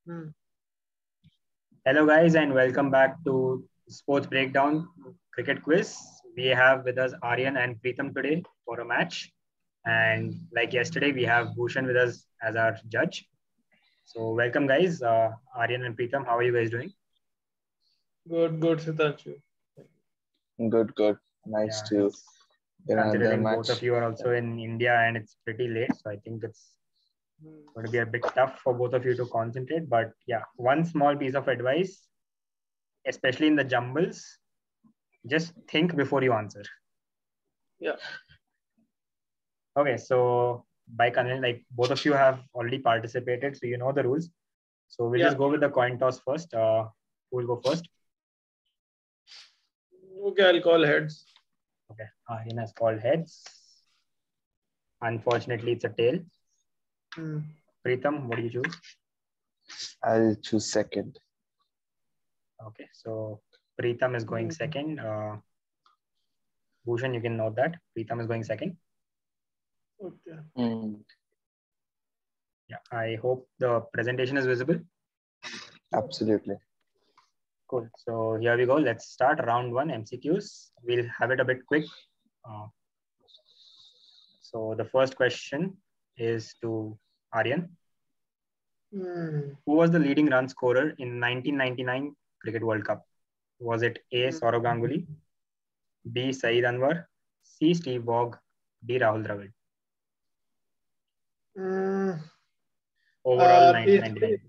Hmm. Hello guys and welcome back to Sports Breakdown Cricket Quiz. We have with us Aaryan and Pritam today for a match. And like yesterday, we have Bhushan with us as our judge. So welcome guys, Aaryan and Pritam. How are you guys doing? Good, Siddhanshu. Good, good. Nice Yeah, to it's get another considering both of match. you are also in India and it's pretty late. So I think it's Hmm. going to be a bit tough for both of you to concentrate. But yeah, one small piece of advice, especially in the jumbles, just think before you answer. Yeah. Okay, so by like both of you have already participated, so you know the rules. So we'll Yeah. just go with the coin toss first. Who will go first? Okay, I'll call heads. Okay, Aryan has called heads. Unfortunately, it's a tail. Hmm. Pritam, what do you choose? I'll choose second. Okay, so Pritam is going second. Bhushan, you can note that Pritam is going second. Okay. Mm, Yeah, I hope the presentation is visible. absolutely. Cool. So here we go. Let's start round one MCQs. We'll have it a bit quick. Uh, so the first question is to Aryan. Hmm. Who was the leading run scorer in 1999 Cricket World Cup? Was it A. Saurav Ganguly, B. Saeed Anwar, C. Steve Waugh, D. Rahul Dravid? Hmm. Overall, Basically, 1999.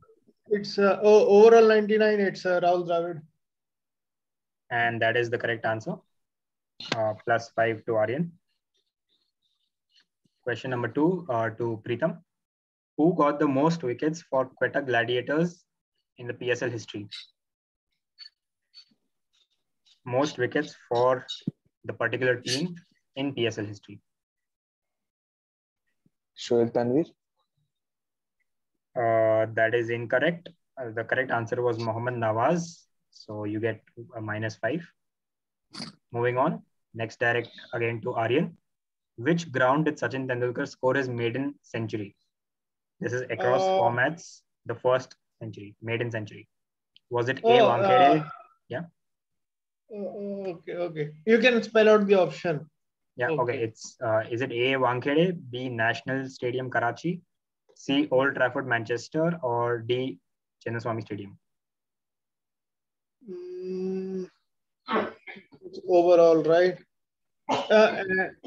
it's overall 99. It's Rahul Dravid. And that is the correct answer. +5 to Aryan. Question number two to Pritam. Who got the most wickets for Quetta Gladiators in the PSL history? Most wickets for the particular team in PSL history. Shoaib Tanvir. That is incorrect. The correct answer was Mohammad Nawaz. So you get a -5. Moving on. Next direct again to Aryan. Which ground did Sachin Tendulkar score his maiden century? This is across Uh, formats, the first century, maiden century. Was it A. oh, Wankhede? Yeah. okay. You can spell out the option. Yeah. Okay. Okay. It's is it A. Wankhede, B. National Stadium Karachi, C. Old Trafford Manchester, or D. Chinnaswamy Stadium? Hmm. It's overall, right?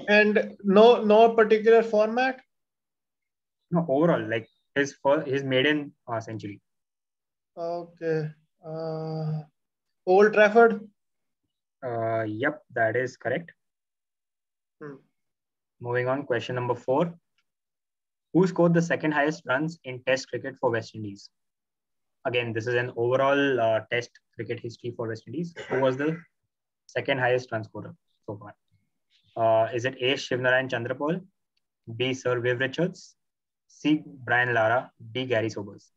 And no particular format. No, overall, like his maiden century. Okay. Uh, Old Trafford. Yep, that is correct. Hmm. Moving on, question number 4. Who scored the second highest runs in Test cricket for West Indies? Again, this is an overall Test cricket history for West Indies. Who was the second highest run scorer so far? Is it A. Shivnarayan Chandrapal, B. Sir Viv Richards, C. Brian Lara, D. Gary Sobers?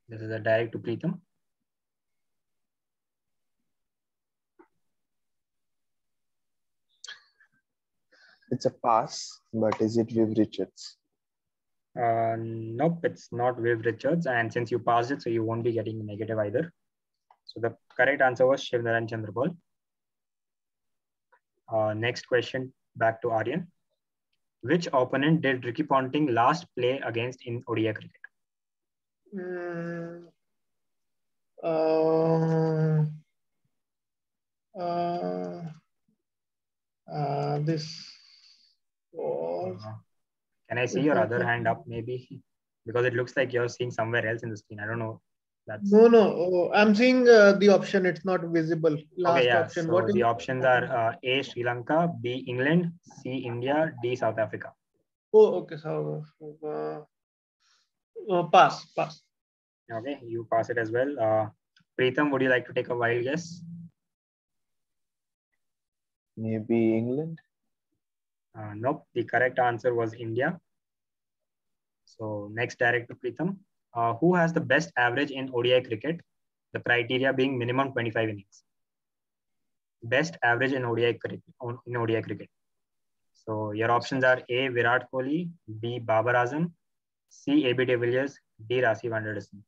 This is a direct to Pritam. It's a pass, but is it Viv Richards? Nope, it's not Viv Richards. And since you passed it, so you won't be getting negative either. So the correct answer was Shivnarayan Chandrapal. Next question back to Aryan. Which opponent did Ricky Ponting last play against in ODI cricket? Mm, uh, uh, this was Uh, can I see if your I other can. hand up maybe? Because it looks like you're seeing somewhere else in the screen. I don't know. That's No. I'm seeing the option. It's not visible. okay. Last Yeah. option. What So is the it? options are A. Sri Lanka, B. England, C. India, D. South Africa. Oh, okay. So pass. Okay, you pass it as well. Pritam, would you like to take a wild guess? Maybe England? Nope. The correct answer was India. So next direct to Pritam. Who has the best average in ODI cricket? The criteria being minimum 25 innings. Best average in ODI cricket. So your options are A. Virat Kohli, B. Babar Azam, C. AB de Villiers, D. Rassi van der Dussen.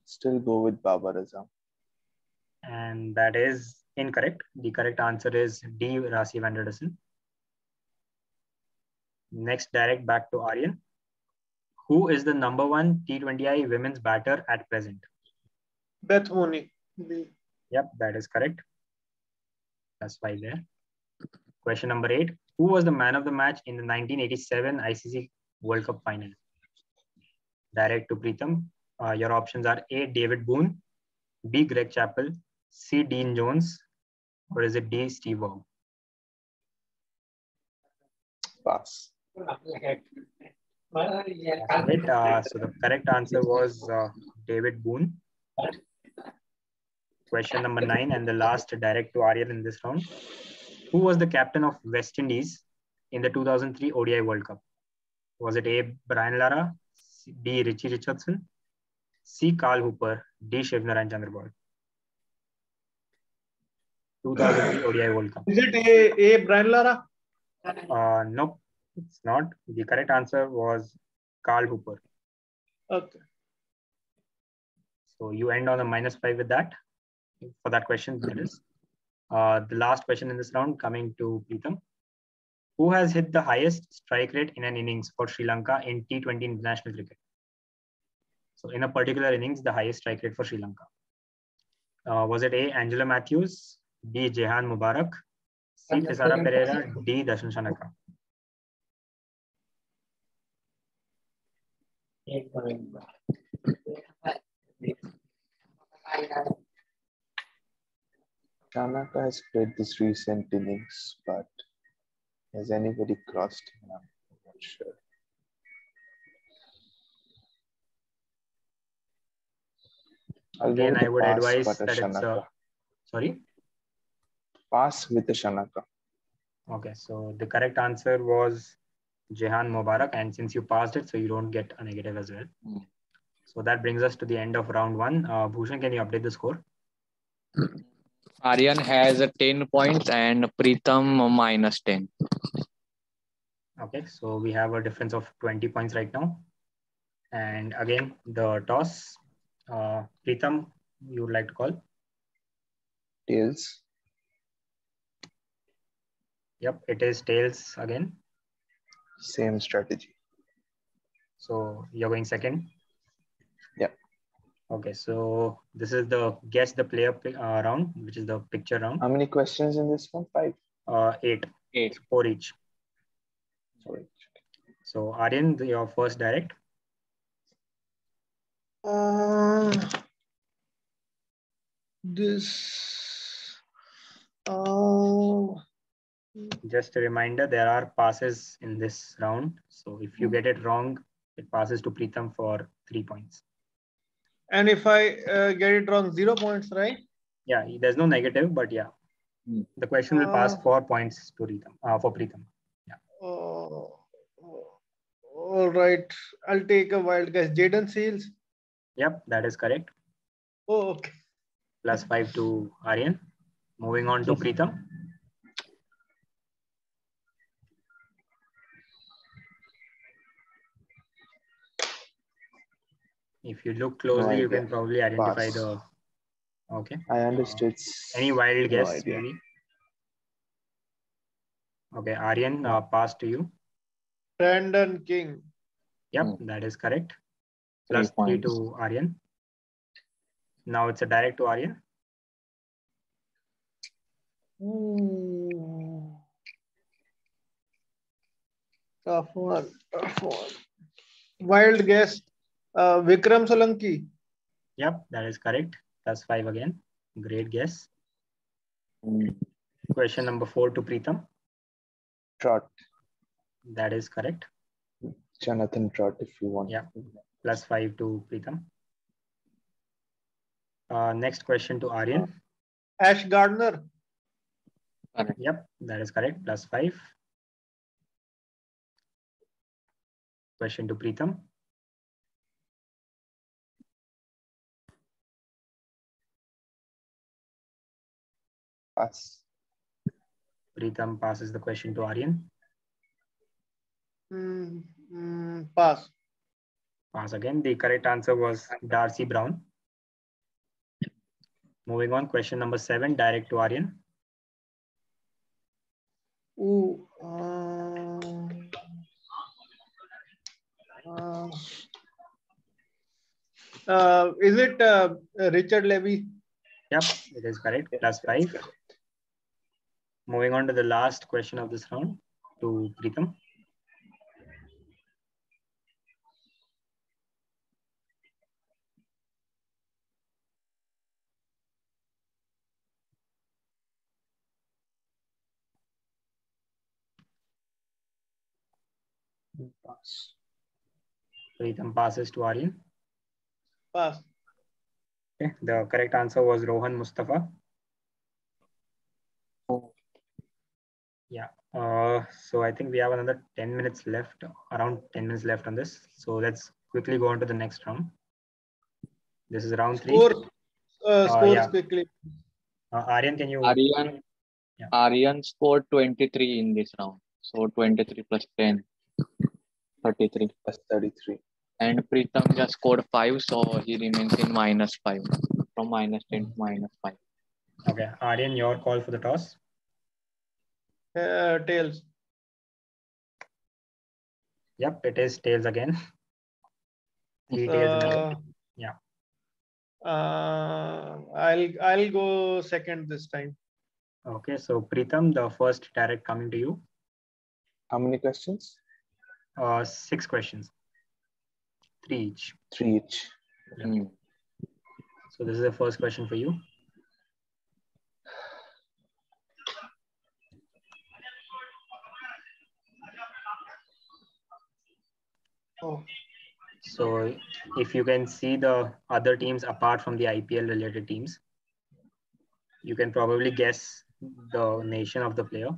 Still go with Babar Azam. And that is incorrect. The correct answer is D. Rassi van der Dussen. Next, direct back to Aaryan. Who is the #1 T20I women's batter at present? Beth Mooney. B. Yep, that is correct. That's 5 there. Question number 8. Who was the man of the match in the 1987 ICC World Cup final? Direct to Pritam. Your options are A. David Boone, B. Greg Chappell, C. Dean Jones, or is it D. Steve Waugh? Pass. So the correct answer was David Boone. Question number 9 and the last direct to Aaryan in this round. Who was the captain of West Indies in the 2003 ODI World Cup? Was it A. Brian Lara, B. Richie Richardson, C. Carl Hooper, D. Shivnarayan Chandrabal? 2003 ODI World Cup. Is it A. Brian Lara? Nope, it's not. The correct answer was Carl Hooper. Okay. So you end on a -5 with that. For that question, that is. The last question in this round coming to Pritam. Who has hit the highest strike rate in an innings for Sri Lanka in T20 international cricket? So in a particular innings, the highest strike rate for Sri Lanka. Was it A. Angela Matthews, B. Jehan Mubarak, C. Thisara Pereira, D. Darshan Shanaka? Shanaka has played this recent innings, but has anybody crossed him? I'm not sure. Again, I would advise but that it's sorry? Pass with the Shanaka. Okay, so the correct answer was Jehan Mubarak, and since you passed it, so you don't get a negative as well. So that brings us to the end of round 1. Bhushan, can you update the score? Aaryan has 10 points and Pritam -10. Okay, so we have a difference of 20 points right now. And again, the toss. Pritam, you would like to call? Tails. Yep, it is tails again. Same strategy. So you're going second? Yeah. Okay, so this is the guess the player round, which is the picture round. How many questions in this one? 5? 8. 8. 4 each. Sorry. So Aaryan, your first direct. Just a reminder, there are passes in this round. So if you get it wrong, it passes to Pritam for 3 points. And if I get it wrong, 0 points, right? Yeah, there's no negative, but yeah. The question will pass 4 points to Pritam, for Pritam. Yeah. All right. I'll take a wild guess. Jaden Seals. Yep, that is correct. Oh, okay. +5 to Aaryan. Moving on to Pritam. If you look closely, you can probably identify the. Okay. I understood. Any wild guess, maybe? Okay, Aaryan, pass to you. Brandon King. Yep, that is correct. +3 to Aaryan. Now it's a direct to Aaryan. Tough one. Wild guess. Vikram Solanki. Yep, that is correct. +5 again. Great guess. Question number 4 to Pritam. Trot. That is correct. Jonathan Trot, if you want. Yeah, +5 to Pritam. Next question to Aaryan. Ash Gardner. Yep, that is correct. +5. Question to Pritam. Pass. Pritam passes the question to Aaryan. Pass. Pass again. The correct answer was Darcy Brown. Moving on, question number 7, direct to Aaryan. Ooh, is it Richard Levy? Yep, it is correct. Plus 5. Correct. Moving on to the last question of this round to Pritam. Pass. Pritam passes to Aaryan. Pass. Okay, the correct answer was Rohan Mustafa. Yeah. So I think we have another 10 minutes left, around 10 minutes left on this. So let's quickly go on to the next round. This is round 3. Scores yeah. quickly. Aaryan, can you? Aaryan scored 23 in this round. So 23 plus 10, 33. Plus 33. And Pritam just scored 5, so he remains in -5. From -10 to -5. Okay, Aaryan, your call for the toss. Tails. Yep, it is tails again. 3 tails in a row. Yeah. I'll go second this time. Okay, so Pritam, the first direct coming to you. How many questions? 6 questions. 3 each. 3 each. Yep. So this is the first question for you. Oh. So if you can see the other teams apart from the IPL related teams, you can probably guess the nation of the player.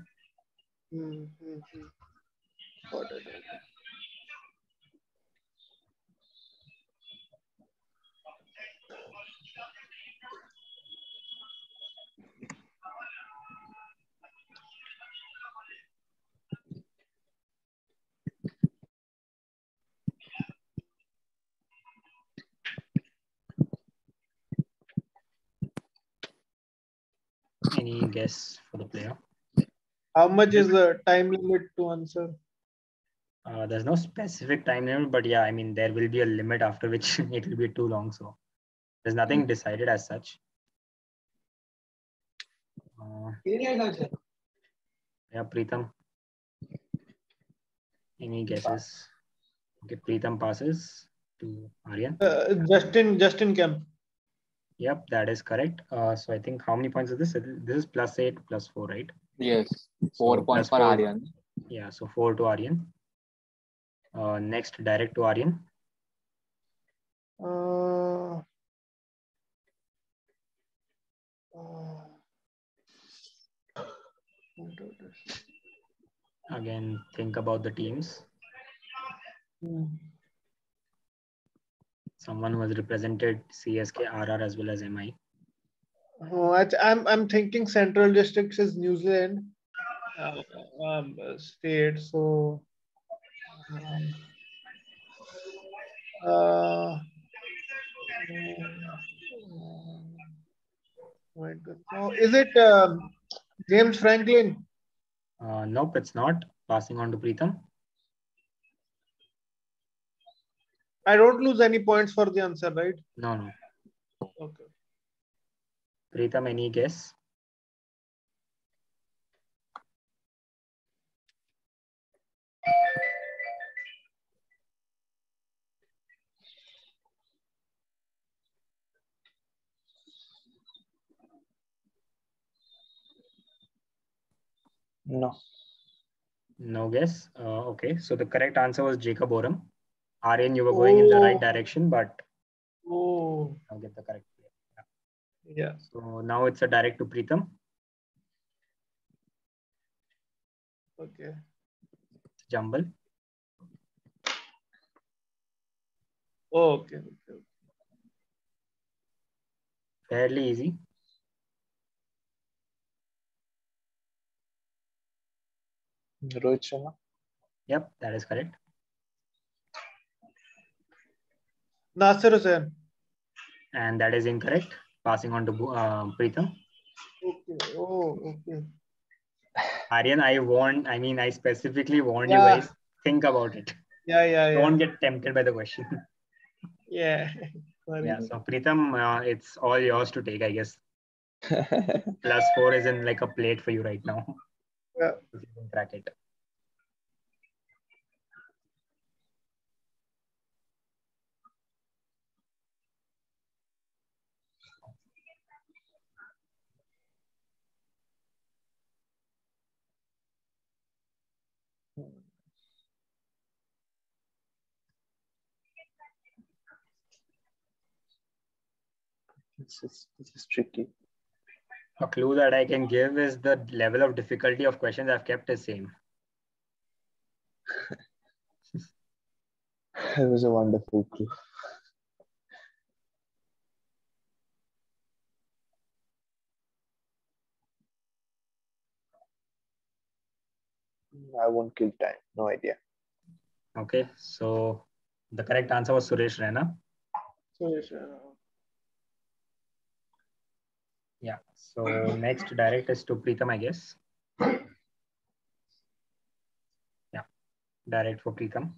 Got it. Any guess for the player? How much is the time limit to answer? There's no specific time limit, but yeah, I mean, there will be a limit after which it will be too long. So there's nothing decided as such. Yeah, Pritam. Any guesses? Okay, Pritam passes to Aaryan. Justin Kemp. Yep, that is correct. So I think how many points is this? This is +8, +4, right? Yes, So 4 points for +4. Aaryan. Yeah, so 4 to Aaryan. Next, direct to Aaryan. Again, think about the teams. Someone who has represented CSK, RR as well as MI. Oh, I'm thinking Central Districts is New Zealand state. So is it James Franklin? Nope, it's not. Passing on to Pritam. I don't lose any points for the answer, right? No. Okay. Pritam, any guess? No. No guess. Okay, so the correct answer was Jacob Oram. Aaryan, you were going in the right direction, but I'll get the correct player. Yeah. So now it's a direct to Pritam. Okay. Jumble. Okay. Fairly easy. Rohit Sharma. Yep, that is correct. Nasir Hussain. And that is incorrect. Passing on to Pritam. Okay. Oh, okay. Aaryan, I specifically warned you Yeah. guys, think about it. Yeah. Don't get tempted by the question. Yeah. Sorry. Yeah, so Pritam, it's all yours to take, I guess. +4 is in like a plate for you right now. Yeah. If you can crack it. This is tricky. A clue that I can give is the level of difficulty of questions I've kept is same. It was a wonderful clue. I won't kill time. No idea. Okay, so the correct answer was Suresh Raina. Suresh. Yeah, so next direct is to Pritam, I guess. Yeah, direct for Pritam.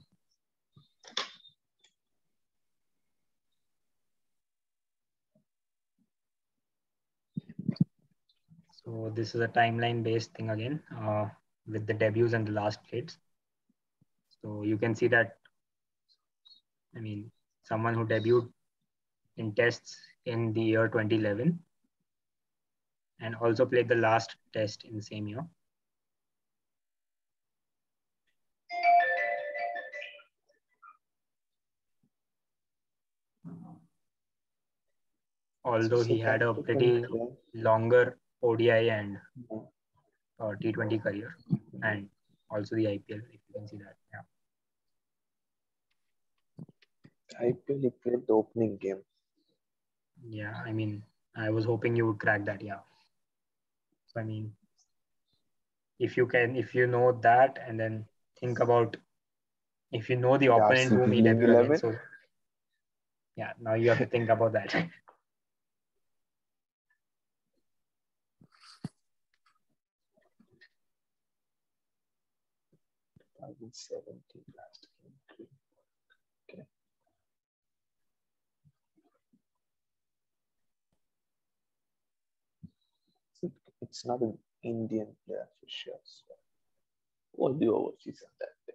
So this is a timeline based thing again, with the debuts and the last plates. So you can see that, someone who debuted in tests in the year 2011 and also played the last test in the same year. Although he had a pretty longer ODI and T20 career, and also the IPL, if you can see that. Yeah. IPL, he played the opening game. Yeah, I was hoping you would crack that. Yeah. So if you know that, and then think about if you know the opponent whom he debuted against. So yeah, now you have to think about that. 2017 last game. Okay. It's not an Indian player for sure. So all the overseas on that day.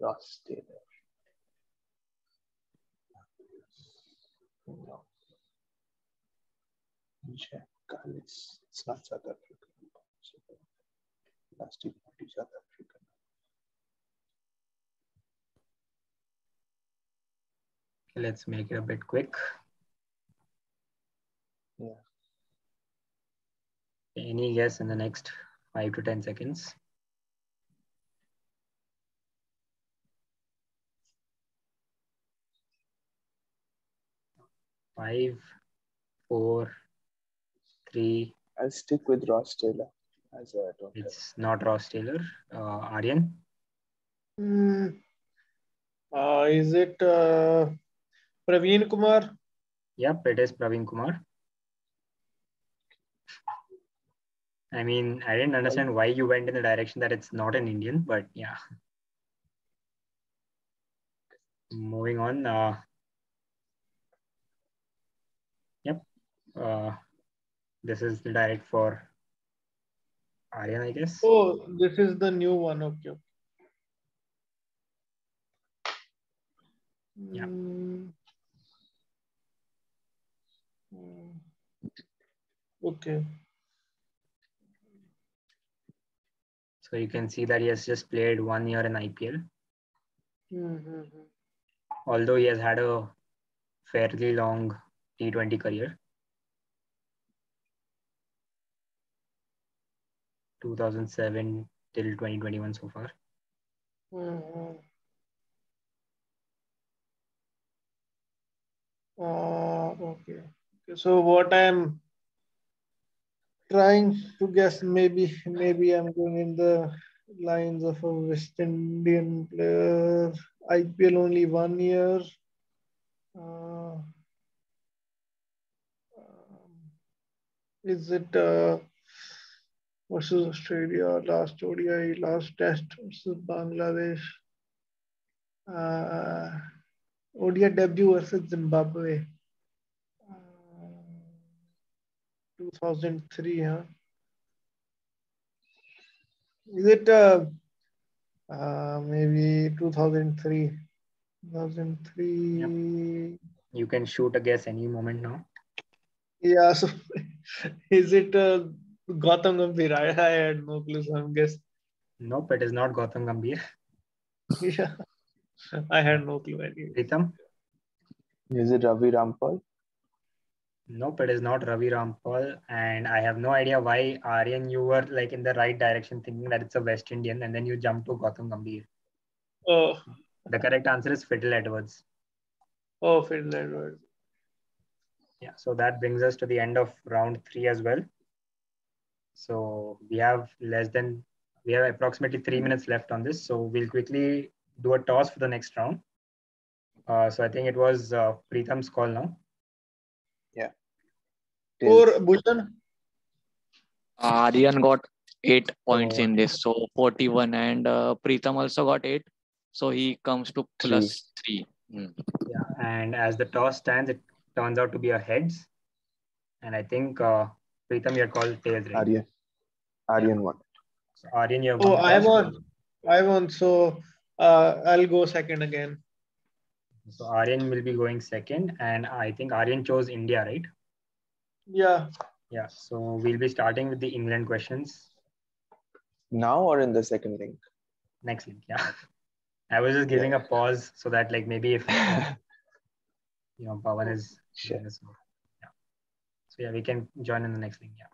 Ross Taylor. No. Jack Callis. It's not South African. Last T20 South African. Let's make it a bit quick. Yeah. Any guess in the next 5 to 10 seconds? 5, 4, 3. I'll stick with Ross Taylor. As I don't it's not Ross Taylor. Aaryan? Is it Praveen Kumar? Yep, it is Praveen Kumar. I didn't understand why you went in the direction that it's not an Indian, but yeah. Moving on. Yep. This is the direct for Aaryan, I guess. Oh, this is the new one. Okay. Yeah. Okay. So you can see that he has just played 1 year in IPL. Although he has had a fairly long T20 career. 2007 till 2021 so far. Okay. So what I'm trying to guess. Maybe I'm going in the lines of a West Indian player. IPL only 1 year. Uh, is it versus Australia? Last ODI, last Test versus Bangladesh. Uh, ODI debut versus Zimbabwe. 2003, huh? Is it maybe 2003? 2003. Yep. You can shoot a guess any moment now. Yeah, so is it Gautam Gambhir? I had no clue, so I'm guessing. Nope, it is not Gautam Gambhir. Yeah, I had no clue anyway. Pritam? Is it Ravi Rampal? Nope, it is not Ravi Rampal. And I have no idea why, Aaryan, you were like in the right direction thinking that it's a West Indian and then you jump to Gautam Gambhir. Oh, The correct answer is Fiddle Edwards. oh, Finland. Yeah, so that brings us to the end of round 3 as well. So we have approximately 3 minutes left on this. So we'll quickly do a toss for the next round. So I think it was Pritam's call now. Yeah. Or Bultan? Aryan got 8 points in this, so 41, and Pritam also got 8, so he comes to plus 3. Yeah, and as the toss stands, it turns out to be a heads. And I think Pritam, you're called tails, right? Aryan won. So Aaryan, you have Oh, won the I toss. won. I won. So I'll go second again. So Aaryan will be going second, and I think Aaryan chose India, right? Yeah. Yeah. So we'll be starting with the England questions. Now or in the second link? Next link, yeah. I was just giving a pause so that like maybe if Pawan is Sure. yeah. So yeah, we can join in the next link. Yeah.